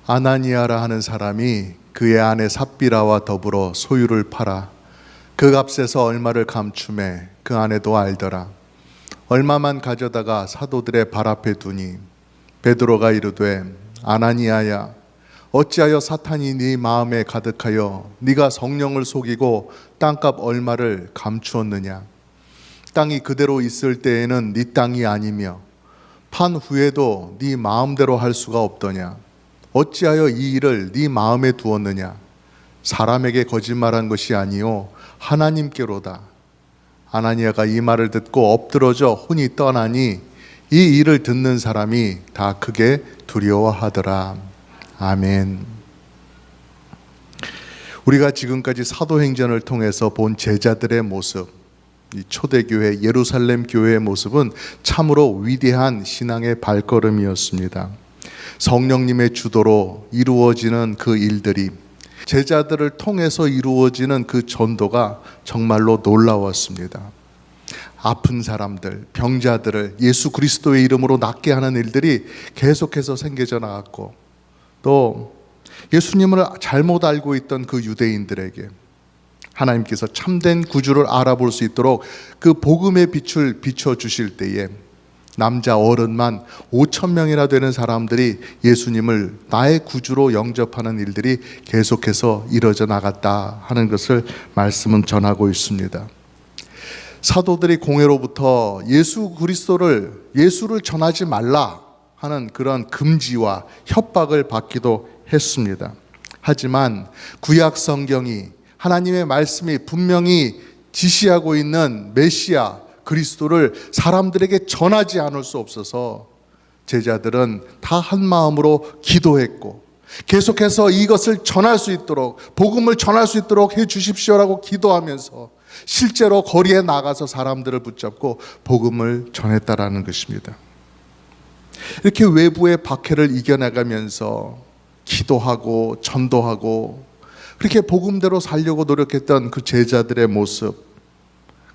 아나니아라 하는 사람이 그의 아내 삽비라와 더불어 소유를 팔아 그 값에서 얼마를 감추매 그 아내도 알더라. 얼마만 가져다가 사도들의 발 앞에 두니 베드로가 이르되 아나니아야, 어찌하여 사탄이 네 마음에 가득하여 네가 성령을 속이고 땅값 얼마를 감추었느냐. 땅이 그대로 있을 때에는 네 땅이 아니며 판 후에도 네 마음대로 할 수가 없더냐. 어찌하여 이 일을 네 마음에 두었느냐. 사람에게 거짓말한 것이 아니요 하나님께로다. 아나니아가 이 말을 듣고 엎드러져 혼이 떠나니 이 일을 듣는 사람이 다 크게 두려워하더라. 아멘. 우리가 지금까지 사도행전을 통해서 본 제자들의 모습, 이 초대교회 예루살렘 교회의 모습은 참으로 위대한 신앙의 발걸음이었습니다. 성령님의 주도로 이루어지는 그 일들이, 제자들을 통해서 이루어지는 그 전도가 정말로 놀라웠습니다. 아픈 사람들, 병자들을 예수 그리스도의 이름으로 낫게 하는 일들이 계속해서 생겨져 나갔고, 또 예수님을 잘못 알고 있던 그 유대인들에게 하나님께서 참된 구주를 알아볼 수 있도록 그 복음의 빛을 비춰주실 때에 남자 어른만 5,000명이나 되는 사람들이 예수님을 나의 구주로 영접하는 일들이 계속해서 이뤄져 나갔다 하는 것을 말씀은 전하고 있습니다. 사도들이 공회로부터 예수를 전하지 말라 하는 그런 금지와 협박을 받기도 했습니다. 하지만 구약 성경이, 하나님의 말씀이 분명히 지시하고 있는 메시아 그리스도를 사람들에게 전하지 않을 수 없어서 제자들은 다 한 마음으로 기도했고, 계속해서 이것을 전할 수 있도록, 복음을 전할 수 있도록 해 주십시오라고 기도하면서 실제로 거리에 나가서 사람들을 붙잡고 복음을 전했다라는 것입니다. 이렇게 외부의 박해를 이겨나가면서 기도하고 전도하고 그렇게 복음대로 살려고 노력했던 그 제자들의 모습,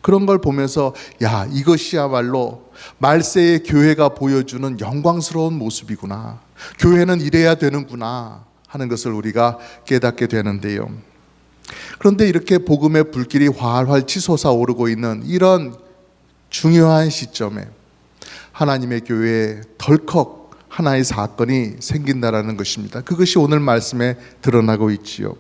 그런 걸 보면서 야, 이것이야말로 말세의 교회가 보여주는 영광스러운 모습이구나, 교회는 이래야 되는구나 하는 것을 우리가 깨닫게 되는데요. 그런데 이렇게 복음의 불길이 활활 치솟아 오르고 있는 이런 중요한 시점에 하나님의 교회에 덜컥 하나의 사건이 생긴다라는 것입니다. 그것이 오늘 말씀에 드러나고 있지요.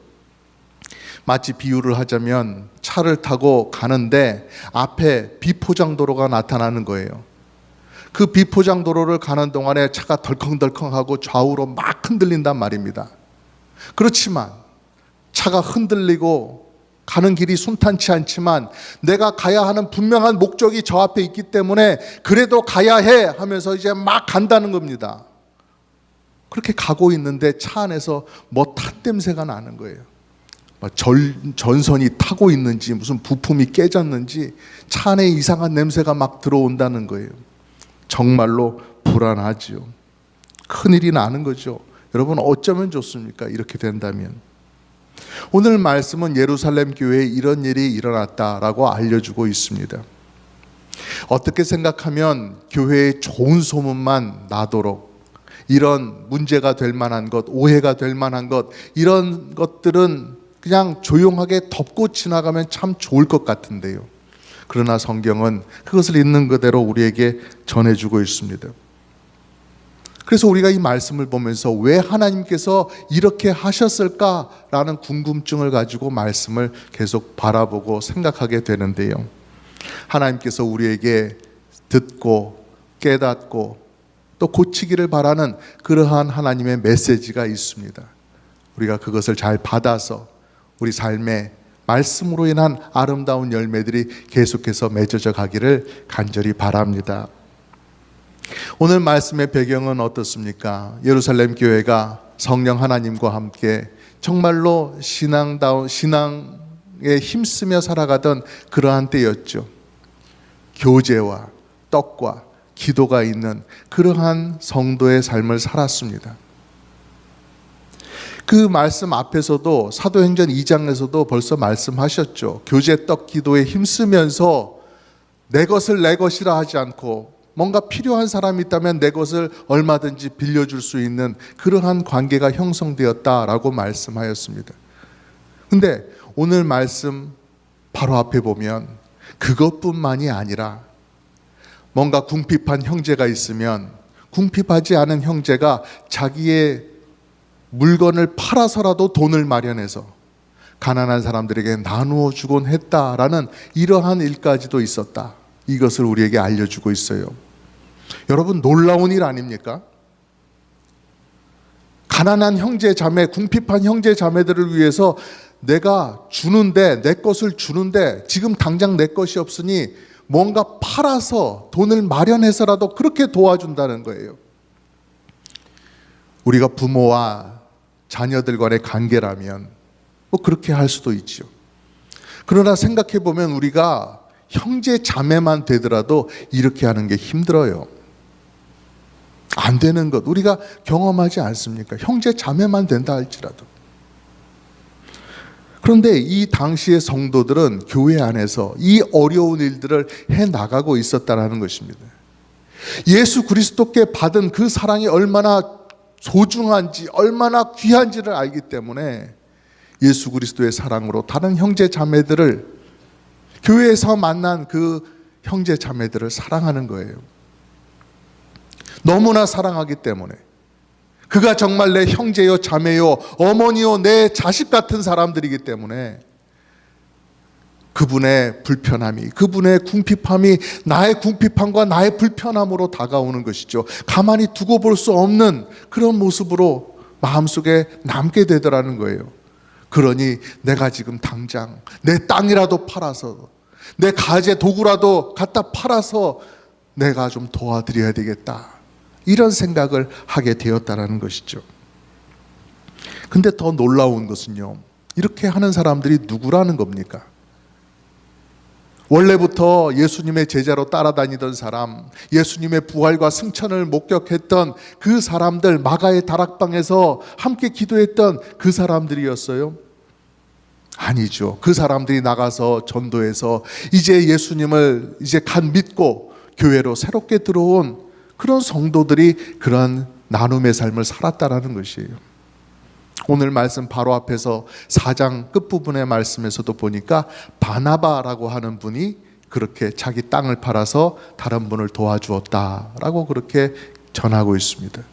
마치 비유를 하자면 차를 타고 가는데 앞에 비포장도로가 나타나는 거예요. 그 비포장도로를 가는 동안에 차가 덜컹덜컹하고 좌우로 막 흔들린단 말입니다. 그렇지만 차가 흔들리고 가는 길이 순탄치 않지만 내가 가야 하는 분명한 목적이 저 앞에 있기 때문에 그래도 가야 해 하면서 이제 막 간다는 겁니다. 그렇게 가고 있는데 차 안에서 뭐 탄 냄새가 나는 거예요. 전선이 타고 있는지 무슨 부품이 깨졌는지 차 안에 이상한 냄새가 막 들어온다는 거예요. 정말로 불안하지요. 큰일이 나는 거죠. 여러분, 어쩌면 좋습니까? 이렇게 된다면. 오늘 말씀은 예루살렘 교회에 이런 일이 일어났다라고 알려주고 있습니다. 어떻게 생각하면 교회에 좋은 소문만 나도록 이런 문제가 될 만한 것, 오해가 될 만한 것, 이런 것들은 그냥 조용하게 덮고 지나가면 참 좋을 것 같은데요. 그러나 성경은 그것을 있는 그대로 우리에게 전해주고 있습니다. 그래서 우리가 이 말씀을 보면서 왜 하나님께서 이렇게 하셨을까라는 궁금증을 가지고 말씀을 계속 바라보고 생각하게 되는데요. 하나님께서 우리에게 듣고 깨닫고 또 고치기를 바라는 그러한 하나님의 메시지가 있습니다. 우리가 그것을 잘 받아서 우리 삶에 말씀으로 인한 아름다운 열매들이 계속해서 맺어져 가기를 간절히 바랍니다. 오늘 말씀의 배경은 어떻습니까? 예루살렘 교회가 성령 하나님과 함께 정말로 신앙에 힘쓰며 살아가던 그러한 때였죠. 교제와 떡과 기도가 있는 그러한 성도의 삶을 살았습니다. 그 말씀 앞에서도 사도행전 2장에서도 벌써 말씀하셨죠. 교제 떡 기도에 힘쓰면서 내 것을 내 것이라 하지 않고 뭔가 필요한 사람이 있다면 내 것을 얼마든지 빌려줄 수 있는 그러한 관계가 형성되었다라고 말씀하였습니다. 근데 오늘 말씀 바로 앞에 보면 그것뿐만이 아니라 뭔가 궁핍한 형제가 있으면 궁핍하지 않은 형제가 자기의 물건을 팔아서라도 돈을 마련해서 가난한 사람들에게 나누어 주곤 했다라는 이러한 일까지도 있었다. 이것을 우리에게 알려주고 있어요. 여러분, 놀라운 일 아닙니까? 가난한 형제 자매, 궁핍한 형제 자매들을 위해서 내가 주는데, 내 것을 주는데 지금 당장 내 것이 없으니 뭔가 팔아서 돈을 마련해서라도 그렇게 도와준다는 거예요. 우리가 부모와 자녀들 간의 관계라면 뭐 그렇게 할 수도 있죠. 그러나 생각해 보면 우리가 형제 자매만 되더라도 이렇게 하는 게 힘들어요. 안 되는 것 우리가 경험하지 않습니까? 형제 자매만 된다 할지라도. 그런데 이 당시의 성도들은 교회 안에서 이 어려운 일들을 해나가고 있었다는 것입니다. 예수 그리스도께 받은 그 사랑이 얼마나 소중한지, 얼마나 귀한지를 알기 때문에 예수 그리스도의 사랑으로 다른 형제 자매들을, 교회에서 만난 그 형제 자매들을 사랑하는 거예요. 너무나 사랑하기 때문에. 그가 정말 내 형제요 자매요 어머니요 내 자식 같은 사람들이기 때문에 그분의 불편함이, 그분의 궁핍함이 나의 궁핍함과 나의 불편함으로 다가오는 것이죠. 가만히 두고 볼 수 없는 그런 모습으로 마음속에 남게 되더라는 거예요. 그러니 내가 지금 당장 내 땅이라도 팔아서, 내 가재 도구라도 갖다 팔아서 내가 좀 도와드려야 되겠다, 이런 생각을 하게 되었다는 것이죠. 근데 더 놀라운 것은요, 이렇게 하는 사람들이 누구라는 겁니까? 원래부터 예수님의 제자로 따라다니던 사람, 예수님의 부활과 승천을 목격했던 그 사람들, 마가의 다락방에서 함께 기도했던 그 사람들이었어요? 아니죠. 그 사람들이 나가서 전도해서 이제 예수님을 이제 간 믿고 교회로 새롭게 들어온 그런 성도들이 그런 나눔의 삶을 살았다라는 것이에요. 오늘 말씀 바로 앞에서 4장 끝부분의 말씀에서도 보니까 바나바라고 하는 분이 그렇게 자기 땅을 팔아서 다른 분을 도와주었다라고 그렇게 전하고 있습니다.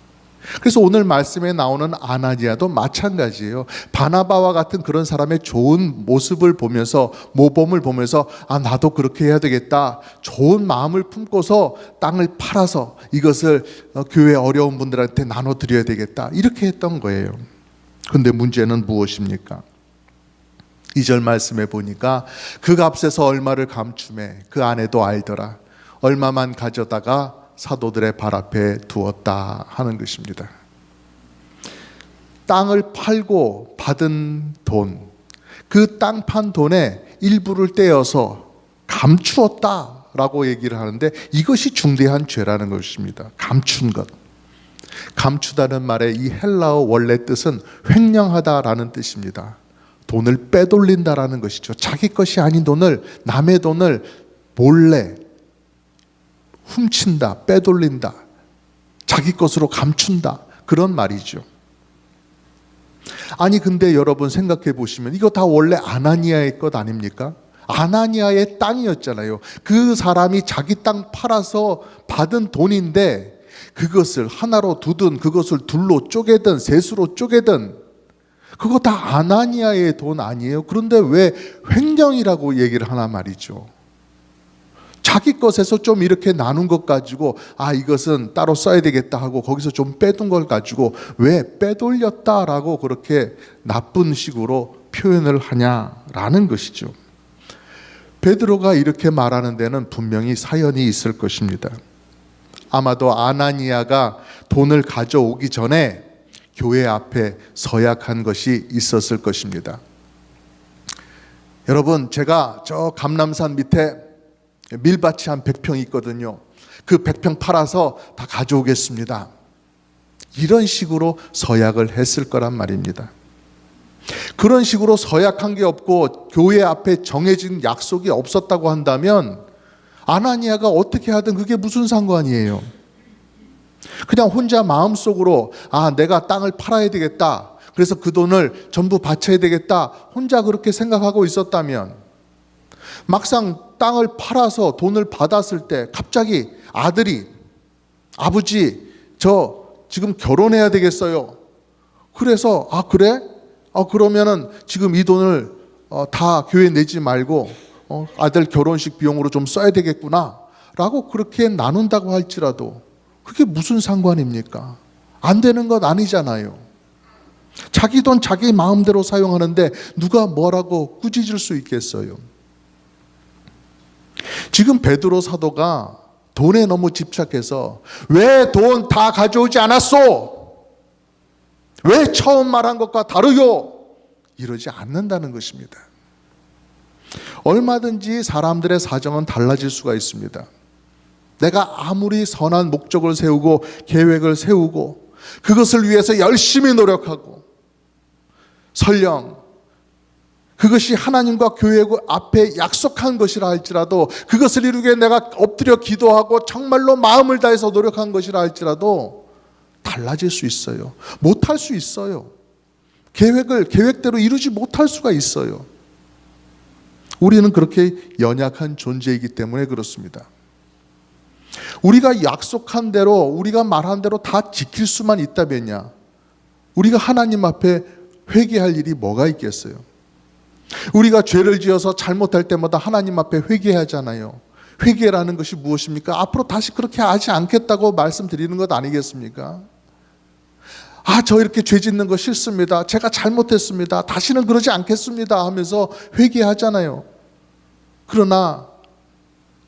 그래서 오늘 말씀에 나오는 아나니아도 마찬가지예요. 바나바와 같은 그런 사람의 좋은 모습을 보면서, 모범을 보면서 나도 그렇게 해야 되겠다, 좋은 마음을 품고서 땅을 팔아서 이것을 교회 어려운 분들한테 나눠드려야 되겠다, 이렇게 했던 거예요. 근데 문제는 무엇입니까? 2절 말씀에 보니까 그 값에서 얼마를 감추매 그 아내도 알더라. 얼마만 가져다가 사도들의 발 앞에 두었다 하는 것입니다. 땅을 팔고 받은 돈, 그 땅 판 돈의 일부를 떼어서 감추었다라고 얘기를 하는데 이것이 중대한 죄라는 것입니다. 감춘 것. 감추다는 말의 이 헬라어 원래 뜻은 횡령하다라는 뜻입니다. 돈을 빼돌린다라는 것이죠. 자기 것이 아닌 돈을, 남의 돈을 몰래 훔친다, 빼돌린다, 자기 것으로 감춘다, 그런 말이죠. 아니 근데 여러분 생각해 보시면 이거 다 원래 아나니아의 것 아닙니까? 아나니아의 땅이었잖아요. 그 사람이 자기 땅 팔아서 받은 돈인데 그것을 하나로 두든 그것을 둘로 쪼개든 셋으로 쪼개든 그거 다 아나니아의 돈 아니에요? 그런데 왜 횡령이라고 얘기를 하나 말이죠. 자기 것에서 좀 이렇게 나눈 것 가지고 이것은 따로 써야 되겠다 하고 거기서 좀 빼둔 걸 가지고 왜 빼돌렸다라고 그렇게 나쁜 식으로 표현을 하냐라는 것이죠. 베드로가 이렇게 말하는 데는 분명히 사연이 있을 것입니다. 아마도 아나니아가 돈을 가져오기 전에 교회 앞에 서약한 것이 있었을 것입니다. 여러분, 제가 저 감람산 밑에 밀밭이 한 100평 있거든요. 그 100평 팔아서 다 가져오겠습니다. 이런 식으로 서약을 했을 거란 말입니다. 그런 식으로 서약한 게 없고 교회 앞에 정해진 약속이 없었다고 한다면 아나니아가 어떻게 하든 그게 무슨 상관이에요? 그냥 혼자 마음속으로 내가 땅을 팔아야 되겠다, 그래서 그 돈을 전부 바쳐야 되겠다, 혼자 그렇게 생각하고 있었다면 막상 땅을 팔아서 돈을 받았을 때 갑자기 아들이, 아버지 저 지금 결혼해야 되겠어요. 그래서 그래? 그러면은 지금 이 돈을 다 교회 내지 말고 아들 결혼식 비용으로 좀 써야 되겠구나 라고 그렇게 나눈다고 할지라도 그게 무슨 상관입니까? 안 되는 것 아니잖아요. 자기 돈 자기 마음대로 사용하는데 누가 뭐라고 꾸짖을 수 있겠어요? 지금 베드로 사도가 돈에 너무 집착해서 왜 돈 다 가져오지 않았소? 왜 처음 말한 것과 다르요? 이러지 않는다는 것입니다. 얼마든지 사람들의 사정은 달라질 수가 있습니다. 내가 아무리 선한 목적을 세우고 계획을 세우고 그것을 위해서 열심히 노력하고 설령 그것이 하나님과 교회 앞에 약속한 것이라 할지라도, 그것을 이루기 위해 내가 엎드려 기도하고 정말로 마음을 다해서 노력한 것이라 할지라도 달라질 수 있어요. 못할 수 있어요. 계획대로 이루지 못할 수가 있어요. 우리는 그렇게 연약한 존재이기 때문에 그렇습니다. 우리가 약속한 대로, 우리가 말한 대로 다 지킬 수만 있다면야 우리가 하나님 앞에 회개할 일이 뭐가 있겠어요? 우리가 죄를 지어서 잘못할 때마다 하나님 앞에 회개하잖아요. 회개라는 것이 무엇입니까? 앞으로 다시 그렇게 하지 않겠다고 말씀드리는 것 아니겠습니까? 저 이렇게 죄 짓는 거 싫습니다. 제가 잘못했습니다. 다시는 그러지 않겠습니다 하면서 회개하잖아요. 그러나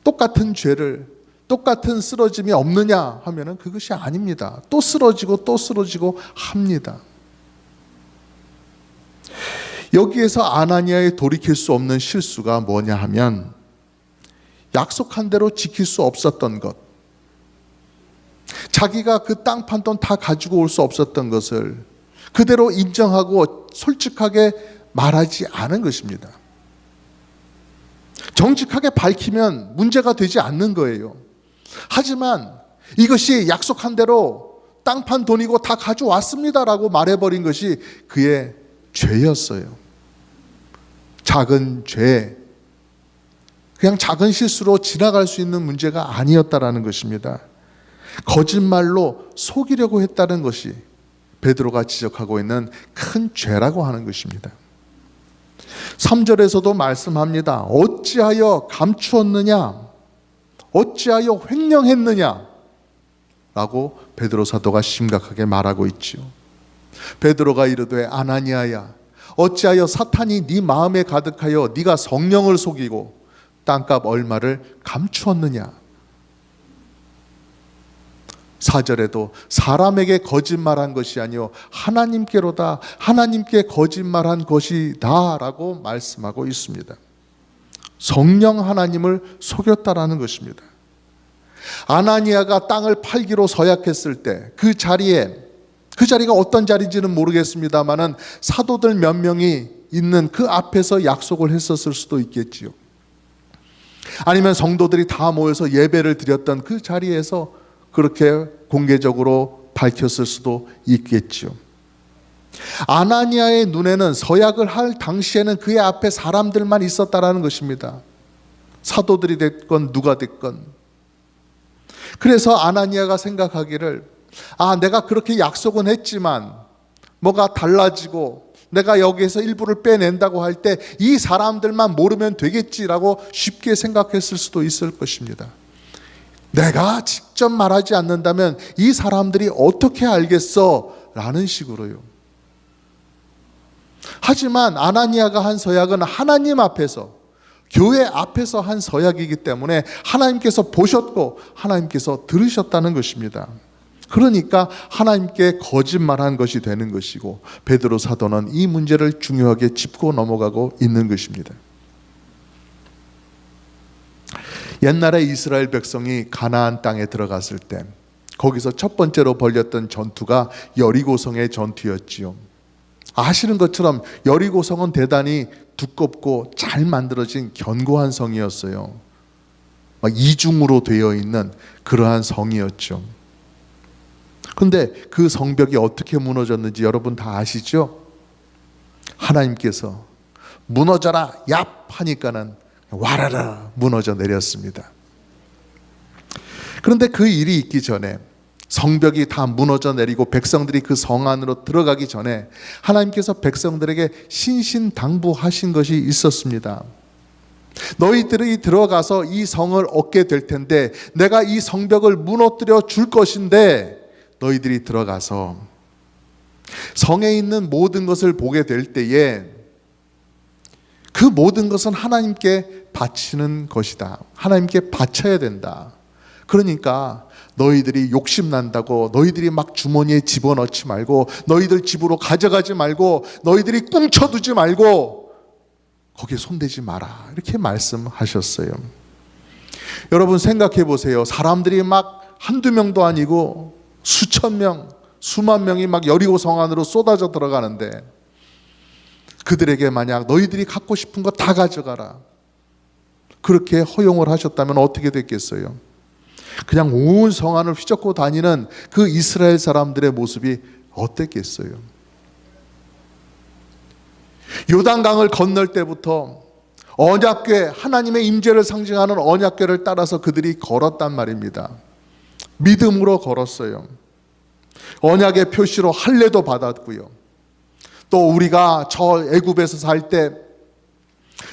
똑같은 죄를, 똑같은 쓰러짐이 없느냐 하면은 그것이 아닙니다. 또 쓰러지고 또 쓰러지고 합니다. 여기에서 아나니아의 돌이킬 수 없는 실수가 뭐냐 하면, 약속한 대로 지킬 수 없었던 것, 자기가 그 땅 판 돈 다 가지고 올 수 없었던 것을 그대로 인정하고 솔직하게 말하지 않은 것입니다. 정직하게 밝히면 문제가 되지 않는 거예요. 하지만 이것이 약속한 대로 땅 판 돈이고 다 가져왔습니다라고 말해버린 것이 그의 죄였어요. 작은 죄, 그냥 작은 실수로 지나갈 수 있는 문제가 아니었다라는 것입니다. 거짓말로 속이려고 했다는 것이 베드로가 지적하고 있는 큰 죄라고 하는 것입니다. 3절에서도 말씀합니다. 어찌하여 감추었느냐? 어찌하여 횡령했느냐? 라고 베드로 사도가 심각하게 말하고 있지요. 베드로가 이르되 아나니아야, 어찌하여 사탄이 네 마음에 가득하여 네가 성령을 속이고 땅값 얼마를 감추었느냐? 4절에도 사람에게 거짓말한 것이 아니요 하나님께로다, 하나님께 거짓말한 것이다 라고 말씀하고 있습니다. 성령 하나님을 속였다라는 것입니다. 아나니아가 땅을 팔기로 서약했을 때 그 자리가 어떤 자리인지는 모르겠습니다만은 사도들 몇 명이 있는 그 앞에서 약속을 했었을 수도 있겠지요. 아니면 성도들이 다 모여서 예배를 드렸던 그 자리에서 그렇게 공개적으로 밝혔을 수도 있겠지요. 아나니아의 눈에는 서약을 할 당시에는 그의 앞에 사람들만 있었다라는 것입니다. 사도들이 됐건 누가 됐건. 그래서 아나니아가 생각하기를 내가 그렇게 약속은 했지만 뭐가 달라지고 내가 여기에서 일부를 빼낸다고 할 때 이 사람들만 모르면 되겠지라고 쉽게 생각했을 수도 있을 것입니다. 내가 직접 말하지 않는다면 이 사람들이 어떻게 알겠어? 라는 식으로요. 하지만 아나니아가 한 서약은 하나님 앞에서, 교회 앞에서 한 서약이기 때문에 하나님께서 보셨고 하나님께서 들으셨다는 것입니다. 그러니까 하나님께 거짓말한 것이 되는 것이고, 베드로 사도는 이 문제를 중요하게 짚고 넘어가고 있는 것입니다. 옛날에 이스라엘 백성이 가나안 땅에 들어갔을 때 거기서 첫 번째로 벌였던 전투가 여리고성의 전투였지요. 아시는 것처럼 여리고성은 대단히 두껍고 잘 만들어진 견고한 성이었어요. 막 이중으로 되어 있는 그러한 성이었죠. 그런데 그 성벽이 어떻게 무너졌는지 여러분 다 아시죠? 하나님께서 무너져라 얍 하니까는 와라라 무너져 내렸습니다. 그런데 그 일이 있기 전에, 성벽이 다 무너져 내리고 백성들이 그 성 안으로 들어가기 전에 하나님께서 백성들에게 신신당부하신 것이 있었습니다. 너희들이 들어가서 이 성을 얻게 될 텐데, 내가 이 성벽을 무너뜨려 줄 것인데, 너희들이 들어가서 성에 있는 모든 것을 보게 될 때에 그 모든 것은 하나님께 바치는 것이다. 하나님께 바쳐야 된다. 그러니까 너희들이 욕심난다고 너희들이 막 주머니에 집어넣지 말고, 너희들 집으로 가져가지 말고, 너희들이 꽁쳐두지 말고 거기에 손대지 마라, 이렇게 말씀하셨어요. 여러분 생각해 보세요. 사람들이 막 한두 명도 아니고 수천 명, 수만 명이 막 여리고 성 안으로 쏟아져 들어가는데, 그들에게 만약 너희들이 갖고 싶은 거 다 가져가라, 그렇게 허용을 하셨다면 어떻게 됐겠어요? 그냥 온 성 안을 휘젓고 다니는 그 이스라엘 사람들의 모습이 어땠겠어요? 요단강을 건널 때부터 언약궤, 하나님의 임재를 상징하는 언약궤를 따라서 그들이 걸었단 말입니다. 믿음으로 걸었어요. 언약의 표시로 할례도 받았고요. 또 우리가 저 애굽에서 살 때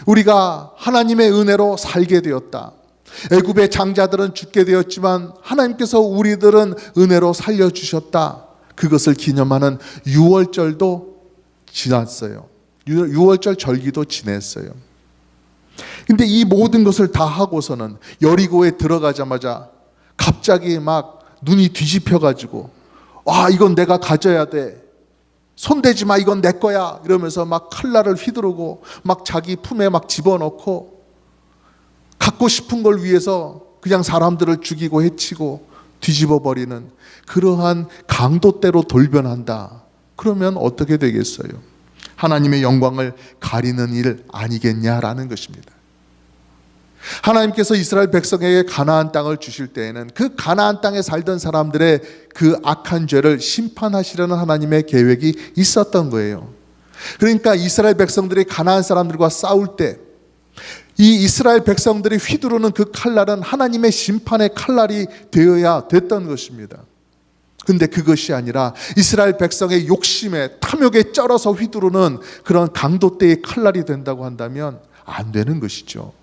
우리가 하나님의 은혜로 살게 되었다. 애굽의 장자들은 죽게 되었지만 하나님께서 우리들은 은혜로 살려주셨다. 그것을 기념하는 유월절도 지났어요. 유월절 절기도 지냈어요. 근데 이 모든 것을 다 하고서는 여리고에 들어가자마자 갑자기 막 눈이 뒤집혀가지고, 아, 이건 내가 가져야 돼, 손대지 마, 이건 내 거야, 이러면서 막 칼날을 휘두르고 막 자기 품에 막 집어넣고 갖고 싶은 걸 위해서 그냥 사람들을 죽이고 해치고 뒤집어 버리는 그러한 강도대로 돌변한다. 그러면 어떻게 되겠어요? 하나님의 영광을 가리는 일 아니겠냐라는 것입니다. 하나님께서 이스라엘 백성에게 가나안 땅을 주실 때에는 그 가나안 땅에 살던 사람들의 그 악한 죄를 심판하시려는 하나님의 계획이 있었던 거예요. 그러니까 이스라엘 백성들이 가나안 사람들과 싸울 때 이 이스라엘 백성들이 휘두르는 그 칼날은 하나님의 심판의 칼날이 되어야 됐던 것입니다. 근데 그것이 아니라 이스라엘 백성의 욕심에, 탐욕에 쩔어서 휘두르는 그런 강도대의 칼날이 된다고 한다면 안 되는 것이죠.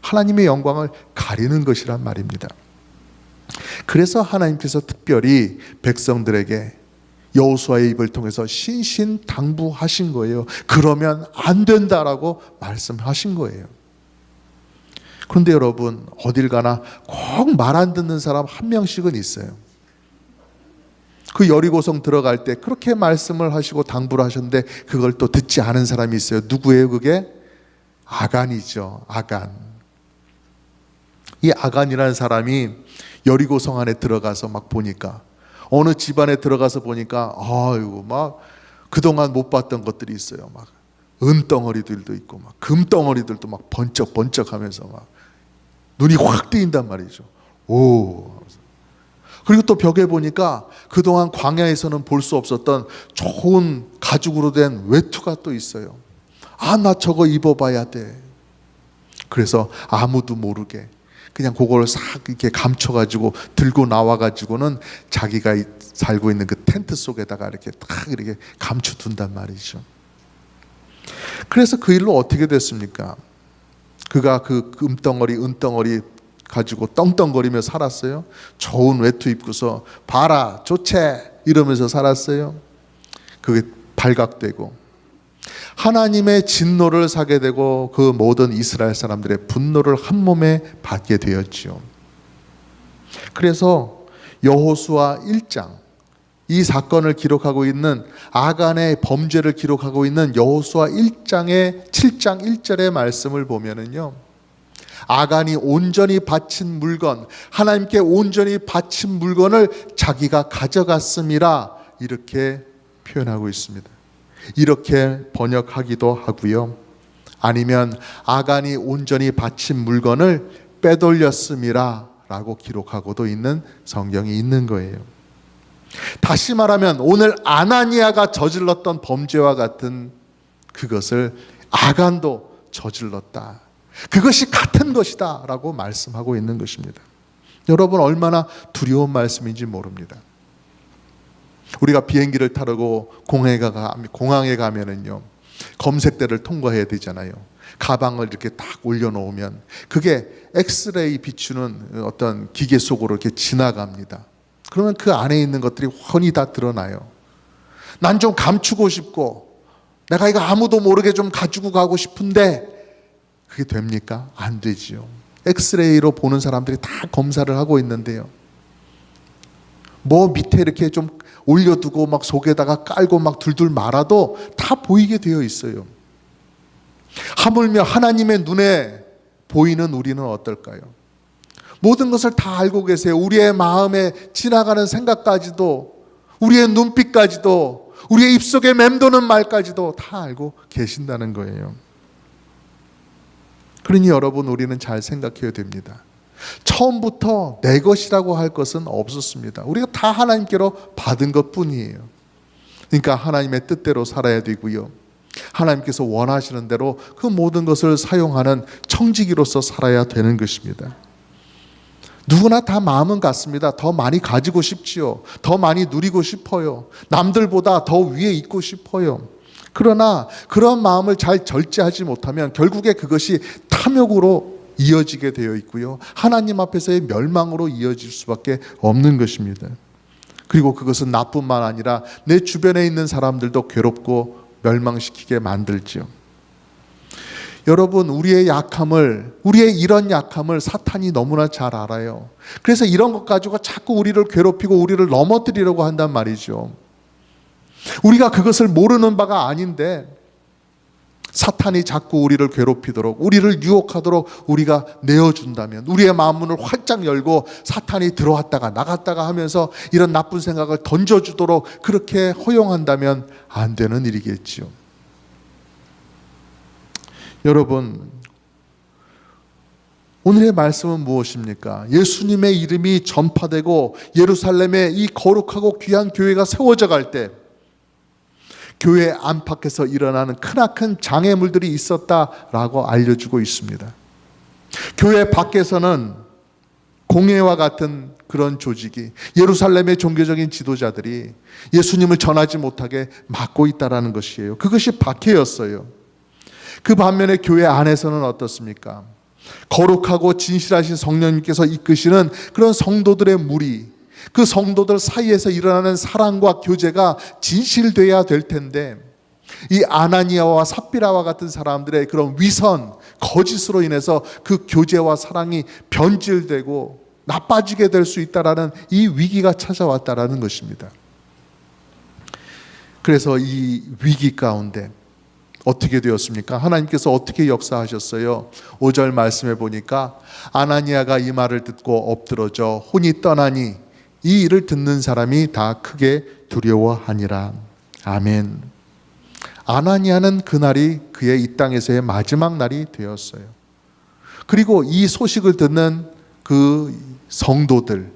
하나님의 영광을 가리는 것이란 말입니다. 그래서 하나님께서 특별히 백성들에게 여호수아의 입을 통해서 신신당부하신 거예요. 그러면 안 된다라고 말씀하신 거예요. 그런데 여러분, 어딜 가나 꼭 말 안 듣는 사람 한 명씩은 있어요. 그 여리고성 들어갈 때 그렇게 말씀을 하시고 당부를 하셨는데 그걸 또 듣지 않은 사람이 있어요. 누구예요 그게? 아간이죠. 아간. 이 아간이라는 사람이 여리고성 안에 들어가서 막 보니까, 어느 집안에 들어가서 보니까 아이고 막 그동안 못 봤던 것들이 있어요. 막 은덩어리들도 있고 막 금덩어리들도 막 번쩍번쩍하면서 막 눈이 확 뜨인단 말이죠. 오. 그리고 또 벽에 보니까 그동안 광야에서는 볼 수 없었던 좋은 가죽으로 된 외투가 또 있어요. 아, 나 저거 입어봐야 돼. 그래서 아무도 모르게 그냥 그걸 싹 이렇게 감춰가지고 들고 나와가지고는 자기가 살고 있는 그 텐트 속에다가 이렇게 딱 이렇게 감춰둔단 말이죠. 그래서 그 일로 어떻게 됐습니까? 그가 그 금덩어리, 은덩어리 가지고 떵떵거리며 살았어요? 좋은 외투 입고서 봐라, 좋지, 이러면서 살았어요? 그게 발각되고 하나님의 진노를 사게 되고 그 모든 이스라엘 사람들의 분노를 한 몸에 받게 되었지요. 그래서 여호수아 1장, 이 사건을 기록하고 있는 아간의 범죄를 기록하고 있는 여호수아 1장의 7장 1절의 말씀을 보면은요, 아간이 온전히 바친 물건, 하나님께 온전히 바친 물건을 자기가 가져갔음이라 이렇게 표현하고 있습니다. 이렇게 번역하기도 하고요. 아니면 아간이 온전히 바친 물건을 빼돌렸음이라 라고 기록하고도 있는 성경이 있는 거예요. 다시 말하면 오늘 아나니아가 저질렀던 범죄와 같은 그것을 아간도 저질렀다. 그것이 같은 것이다 라고 말씀하고 있는 것입니다. 여러분, 얼마나 두려운 말씀인지 모릅니다. 우리가 비행기를 타고 공항에 가면은요, 검색대를 통과해야 되잖아요. 가방을 이렇게 딱 올려놓으면 그게 엑스레이 비추는 어떤 기계 속으로 이렇게 지나갑니다. 그러면 그 안에 있는 것들이 훤히 다 드러나요. 난 좀 감추고 싶고 내가 이거 아무도 모르게 좀 가지고 가고 싶은데 그게 됩니까? 안 되지요. 엑스레이로 보는 사람들이 다 검사를 하고 있는데요, 뭐 밑에 이렇게 좀 올려두고 막 속에다가 깔고 막 둘둘 말아도 다 보이게 되어 있어요. 하물며 하나님의 눈에 보이는 우리는 어떨까요? 모든 것을 다 알고 계세요. 우리의 마음에 지나가는 생각까지도, 우리의 눈빛까지도, 우리의 입속에 맴도는 말까지도 다 알고 계신다는 거예요. 그러니 여러분, 우리는 잘 생각해야 됩니다. 처음부터 내 것이라고 할 것은 없었습니다. 우리가 다 하나님께로 받은 것뿐이에요. 그러니까 하나님의 뜻대로 살아야 되고요, 하나님께서 원하시는 대로 그 모든 것을 사용하는 청지기로서 살아야 되는 것입니다. 누구나 다 마음은 같습니다. 더 많이 가지고 싶지요. 더 많이 누리고 싶어요. 남들보다 더 위에 있고 싶어요. 그러나 그런 마음을 잘 절제하지 못하면 결국에 그것이 탐욕으로 이어지게 되어 있고요, 하나님 앞에서의 멸망으로 이어질 수밖에 없는 것입니다. 그리고 그것은 나뿐만 아니라 내 주변에 있는 사람들도 괴롭고 멸망시키게 만들죠. 여러분, 우리의 이런 약함을 사탄이 너무나 잘 알아요. 그래서 이런 것 가지고 자꾸 우리를 괴롭히고 우리를 넘어뜨리려고 한단 말이죠. 우리가 그것을 모르는 바가 아닌데 사탄이 자꾸 우리를 괴롭히도록, 우리를 유혹하도록 우리가 내어준다면, 우리의 마음문을 활짝 열고 사탄이 들어왔다가 나갔다가 하면서 이런 나쁜 생각을 던져주도록 그렇게 허용한다면 안 되는 일이겠지요. 여러분, 오늘의 말씀은 무엇입니까? 예수님의 이름이 전파되고 예루살렘에 이 거룩하고 귀한 교회가 세워져 갈 때 교회 안팎에서 일어나는 크나큰 장애물들이 있었다라고 알려주고 있습니다. 교회 밖에서는 공회와 같은 그런 조직이, 예루살렘의 종교적인 지도자들이 예수님을 전하지 못하게 막고 있다는 것이에요. 그것이 박해였어요. 그 반면에 교회 안에서는 어떻습니까? 거룩하고 진실하신 성령님께서 이끄시는 그런 성도들의 무리, 그 성도들 사이에서 일어나는 사랑과 교제가 진실돼야 될 텐데, 이 아나니아와 삽비라와 같은 사람들의 그런 위선, 거짓으로 인해서 그 교제와 사랑이 변질되고 나빠지게 될 수 있다라는 이 위기가 찾아왔다라는 것입니다. 그래서 이 위기 가운데 어떻게 되었습니까? 하나님께서 어떻게 역사하셨어요? 5절 말씀에 보니까 아나니아가 이 말을 듣고 엎드러져 혼이 떠나니 이 일을 듣는 사람이 다 크게 두려워하니라. 아멘. 아나니아는 그날이 그의 이 땅에서의 마지막 날이 되었어요. 그리고 이 소식을 듣는 그 성도들,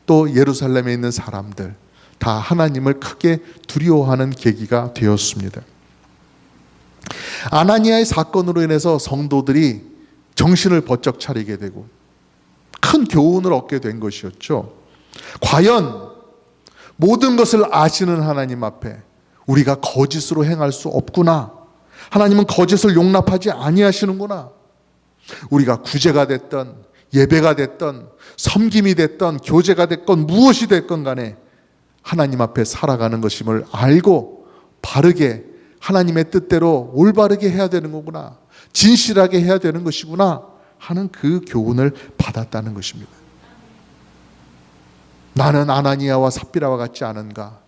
또 예루살렘에 있는 사람들 다 하나님을 크게 두려워하는 계기가 되었습니다. 아나니아의 사건으로 인해서 성도들이 정신을 번쩍 차리게 되고 큰 교훈을 얻게 된 것이었죠. 과연 모든 것을 아시는 하나님 앞에 우리가 거짓으로 행할 수 없구나. 하나님은 거짓을 용납하지 아니하시는구나. 우리가 구제가 됐던, 예배가 됐던, 섬김이 됐던, 교제가 됐건 무엇이 됐건 간에 하나님 앞에 살아가는 것임을 알고 바르게 하나님의 뜻대로 올바르게 해야 되는 거구나, 진실하게 해야 되는 것이구나 하는 그 교훈을 받았다는 것입니다. 나는 아나니아와 삽비라와 같지 않은가?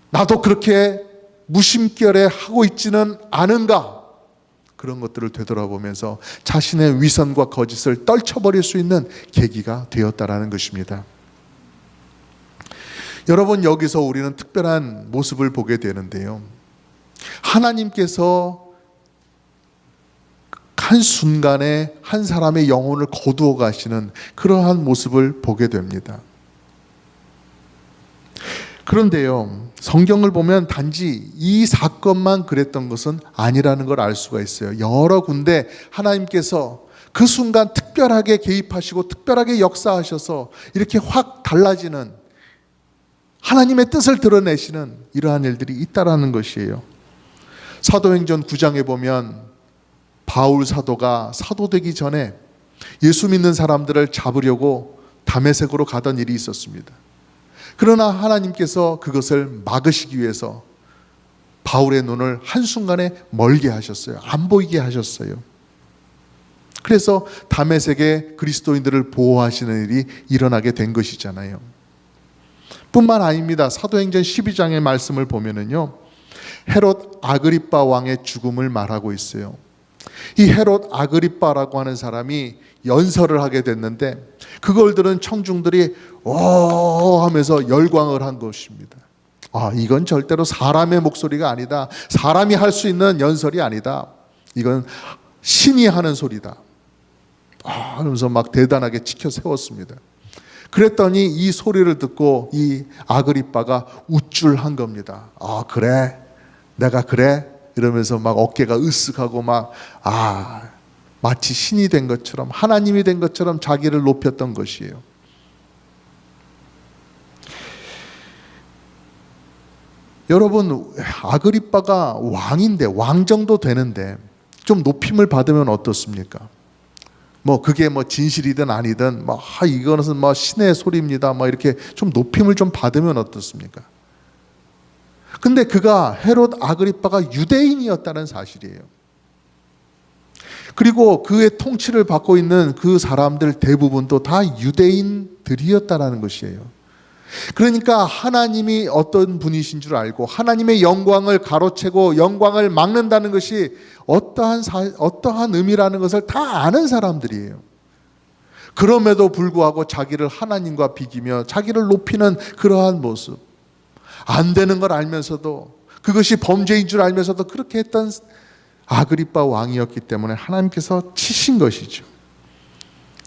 나도 그렇게 무심결에 하고 있지는 않은가? 그런 것들을 되돌아보면서 자신의 위선과 거짓을 떨쳐버릴 수 있는 계기가 되었다라는 것입니다. 여러분, 여기서 우리는 특별한 모습을 보게 되는데요, 하나님께서 한순간에 한 사람의 영혼을 거두어 가시는 그러한 모습을 보게 됩니다. 그런데요, 성경을 보면 단지 이 사건만 그랬던 것은 아니라는 걸 알 수가 있어요. 여러 군데 하나님께서 그 순간 특별하게 개입하시고 특별하게 역사하셔서 이렇게 확 달라지는 하나님의 뜻을 드러내시는 이러한 일들이 있다라는 것이에요. 사도행전 9장에 보면 바울 사도가 사도되기 전에 예수 믿는 사람들을 잡으려고 다메섹으로 가던 일이 있었습니다. 그러나 하나님께서 그것을 막으시기 위해서 바울의 눈을 한순간에 멀게 하셨어요. 안 보이게 하셨어요. 그래서 다메섹에 그리스도인들을 보호하시는 일이 일어나게 된 것이잖아요. 뿐만 아닙니다. 사도행전 12장의 말씀을 보면은요, 헤롯 아그리빠 왕의 죽음을 말하고 있어요. 이 헤롯 아그리빠라고 하는 사람이 연설을 하게 됐는데 그걸 들은 청중들이 오 하면서 열광을 한 것입니다. 이건 절대로 사람의 목소리가 아니다. 사람이 할 수 있는 연설이 아니다. 이건 신이 하는 소리다. 그러면서 막 대단하게 치켜 세웠습니다. 그랬더니 이 소리를 듣고 이 아그리빠가 우쭐한 겁니다. 그래? 내가 그래? 이러면서 막 어깨가 으쓱하고 막 마치 신이 된 것처럼 하나님이 된 것처럼 자기를 높였던 것이에요. 여러분, 아그리빠가 왕인데 왕 정도 되는데 좀 높임을 받으면 어떻습니까? 그게 진실이든 아니든 이것은 신의 소리입니다. 이렇게 좀 높임을 좀 받으면 어떻습니까? 근데 그가 헤롯 아그리빠가 유대인이었다는 사실이에요. 그리고 그의 통치를 받고 있는 그 사람들 대부분도 다 유대인들이었다는 것이에요. 그러니까 하나님이 어떤 분이신 줄 알고 하나님의 영광을 가로채고 영광을 막는다는 것이 어떠한 의미라는 것을 다 아는 사람들이에요. 그럼에도 불구하고 자기를 하나님과 비기며 자기를 높이는 그러한 모습, 안 되는 걸 알면서도 그것이 범죄인 줄 알면서도 그렇게 했던 아그리빠 왕이었기 때문에 하나님께서 치신 것이죠.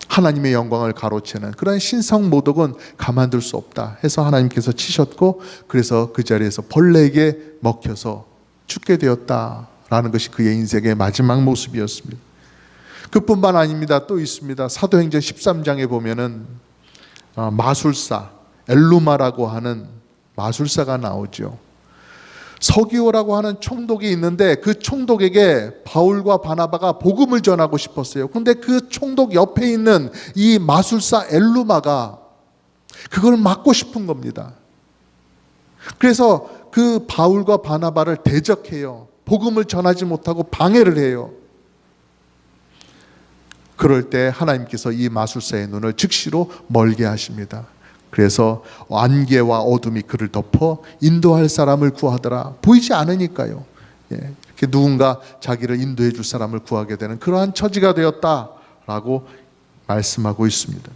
하나님의 영광을 가로채는 그런 신성 모독은 가만둘 수 없다 해서 하나님께서 치셨고, 그래서 그 자리에서 벌레에게 먹혀서 죽게 되었다라는 것이 그의 인생의 마지막 모습이었습니다. 그뿐만 아닙니다. 또 있습니다. 사도행전 13장에 보면은 마술사 엘루마라고 하는 마술사가 나오죠. 서기오라고 하는 총독이 있는데 그 총독에게 바울과 바나바가 복음을 전하고 싶었어요. 그런데 그 총독 옆에 있는 이 마술사 엘루마가 그걸 막고 싶은 겁니다. 그래서 그 바울과 바나바를 대적해요. 복음을 전하지 못하고 방해를 해요. 그럴 때 하나님께서 이 마술사의 눈을 즉시로 멀게 하십니다. 그래서 안개와 어둠이 그를 덮어 인도할 사람을 구하더라. 보이지 않으니까요. 이렇게 누군가 자기를 인도해 줄 사람을 구하게 되는 그러한 처지가 되었다라고 말씀하고 있습니다.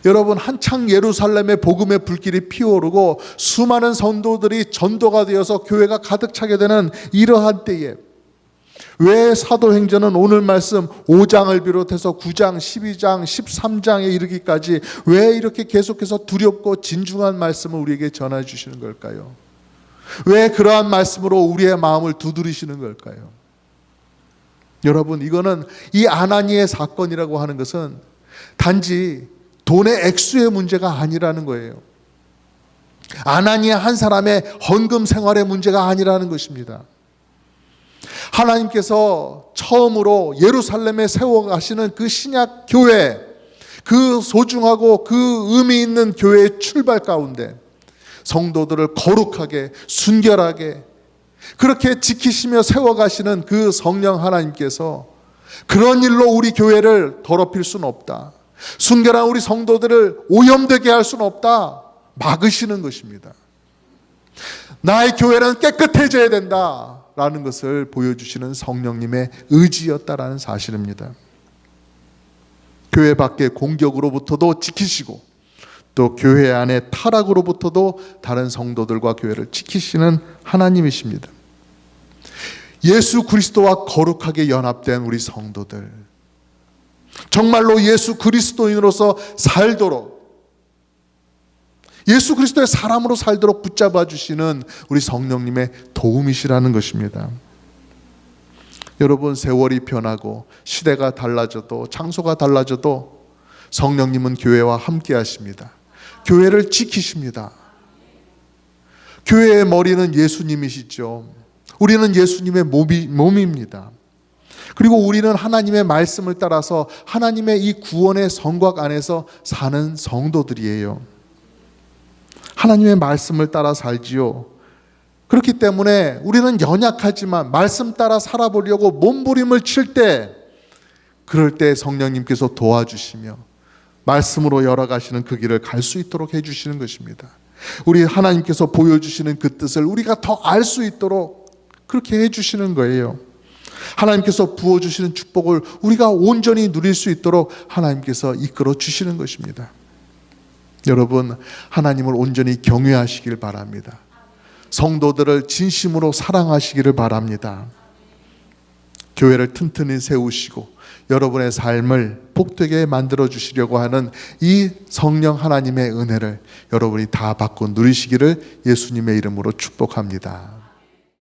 여러분, 한창 예루살렘의 복음의 불길이 피어오르고 수많은 성도들이 전도가 되어서 교회가 가득 차게 되는 이러한 때에 왜 사도행전은 오늘 말씀 5장을 비롯해서 9장, 12장, 13장에 이르기까지 왜 이렇게 계속해서 두렵고 진중한 말씀을 우리에게 전해 주시는 걸까요? 왜 그러한 말씀으로 우리의 마음을 두드리시는 걸까요? 여러분, 이거는 이 아나니의 사건이라고 하는 것은 단지 돈의 액수의 문제가 아니라는 거예요. 아나니아 한 사람의 헌금 생활의 문제가 아니라는 것입니다. 하나님께서 처음으로 예루살렘에 세워가시는 그 신약 교회, 그 소중하고 그 의미 있는 교회의 출발 가운데 성도들을 거룩하게 순결하게 그렇게 지키시며 세워가시는 그 성령 하나님께서 그런 일로 우리 교회를 더럽힐 수는 없다. 순결한 우리 성도들을 오염되게 할 수는 없다. 막으시는 것입니다. 나의 교회는 깨끗해져야 된다 라는 것을 보여주시는 성령님의 의지였다라는 사실입니다. 교회 밖의 공격으로부터도 지키시고 또 교회 안의 타락으로부터도 다른 성도들과 교회를 지키시는 하나님이십니다. 예수 그리스도와 거룩하게 연합된 우리 성도들, 정말로 예수 그리스도인으로서 살도록, 예수 그리스도의 사람으로 살도록 붙잡아 주시는 우리 성령님의 도움이시라는 것입니다. 여러분, 세월이 변하고 시대가 달라져도 장소가 달라져도 성령님은 교회와 함께 하십니다. 교회를 지키십니다. 교회의 머리는 예수님이시죠. 우리는 예수님의 몸입니다. 그리고 우리는 하나님의 말씀을 따라서 하나님의 이 구원의 성곽 안에서 사는 성도들이에요. 하나님의 말씀을 따라 살지요. 그렇기 때문에 우리는 연약하지만 말씀 따라 살아보려고 몸부림을 칠 때, 그럴 때 성령님께서 도와주시며 말씀으로 열어가시는 그 길을 갈 수 있도록 해주시는 것입니다. 우리 하나님께서 보여주시는 그 뜻을 우리가 더 알 수 있도록 그렇게 해주시는 거예요. 하나님께서 부어주시는 축복을 우리가 온전히 누릴 수 있도록 하나님께서 이끌어 주시는 것입니다. 여러분, 하나님을 온전히 경외하시길 바랍니다. 성도들을 진심으로 사랑하시기를 바랍니다. 교회를 튼튼히 세우시고 여러분의 삶을 복되게 만들어 주시려고 하는 이 성령 하나님의 은혜를 여러분이 다 받고 누리시기를 예수님의 이름으로 축복합니다.